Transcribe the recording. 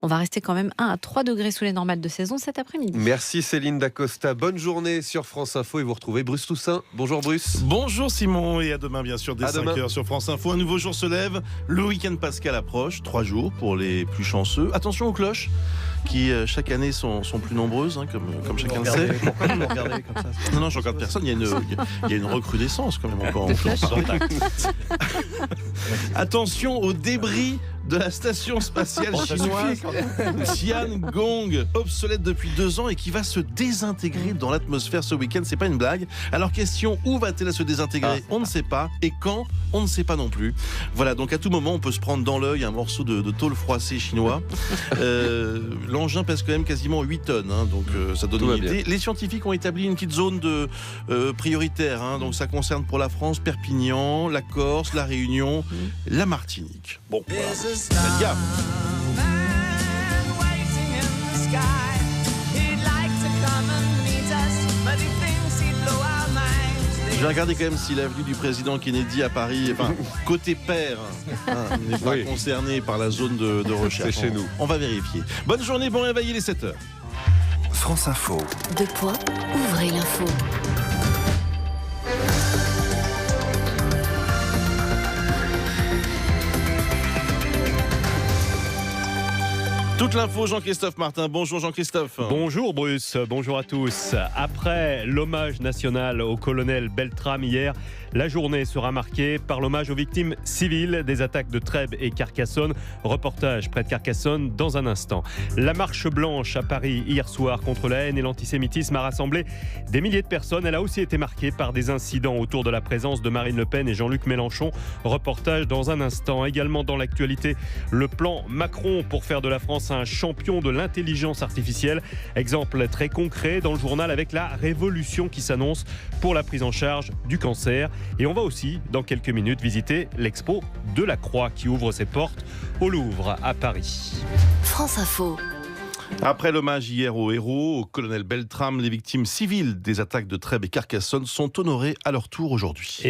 On va rester quand même 1 à 3 degrés sous les normales de saison cet après-midi. Merci Céline Dacosta. Bonne journée sur France Info et vous retrouvez Bruce Toussaint. Bonjour Bruce. Bonjour Simon et à demain bien sûr dès À 5h sur France Info. Un nouveau jour se lève, le week-end pascal approche, 3 jours pour les plus chanceux. Attention aux cloches qui chaque année sont plus nombreuses, comme chacun le sait. Pourquoi vous me regardez comme ça? Non, je regarde personne, il y a une recrudescence quand même encore en France. Attention aux débris de la station spatiale chinoise Tiangong, obsolète depuis 2 ans et qui va se désintégrer dans l'atmosphère ce week-end. C'est pas une blague. Alors question, où va-t-elle se désintégrer? On ne sait pas. Et quand? On ne sait pas non plus. Voilà, donc à tout moment on peut se prendre dans l'œil un morceau de tôle froissée chinois. L'engin pèse quand même quasiment 8 tonnes, donc ça donne une idée. Les scientifiques ont établi une petite zone prioritaire, donc ça concerne pour la France Perpignan, la Corse, la Réunion, la Martinique. Bon, voilà. Faites gaffe. Je vais regarder quand même si l'avenue du président Kennedy à Paris, côté père, n'est pas concerné par la zone de recherche. C'est chez nous. On va vérifier. Bonne journée, bon réveil, il est 7h. France Info. Deux points, ouvrez l'info. Toute l'info, Jean-Christophe Martin. Bonjour Jean-Christophe. Bonjour Bruce, bonjour à tous. Après l'hommage national au colonel Beltrame hier, la journée sera marquée par l'hommage aux victimes civiles des attaques de Trèbes et Carcassonne. Reportage près de Carcassonne dans un instant. La marche blanche à Paris hier soir contre la haine et l'antisémitisme a rassemblé des milliers de personnes. Elle a aussi été marquée par des incidents autour de la présence de Marine Le Pen et Jean-Luc Mélenchon. Reportage dans un instant. Également dans l'actualité, le plan Macron pour faire de la France un champion de l'intelligence artificielle. Exemple très concret dans le journal avec la révolution qui s'annonce pour la prise en charge du cancer. Et on va aussi, dans quelques minutes, visiter l'expo de la Croix qui ouvre ses portes au Louvre à Paris. France Info. Après l'hommage hier aux héros, au colonel Beltrame, les victimes civiles des attaques de Trèbes et Carcassonne sont honorées à leur tour aujourd'hui.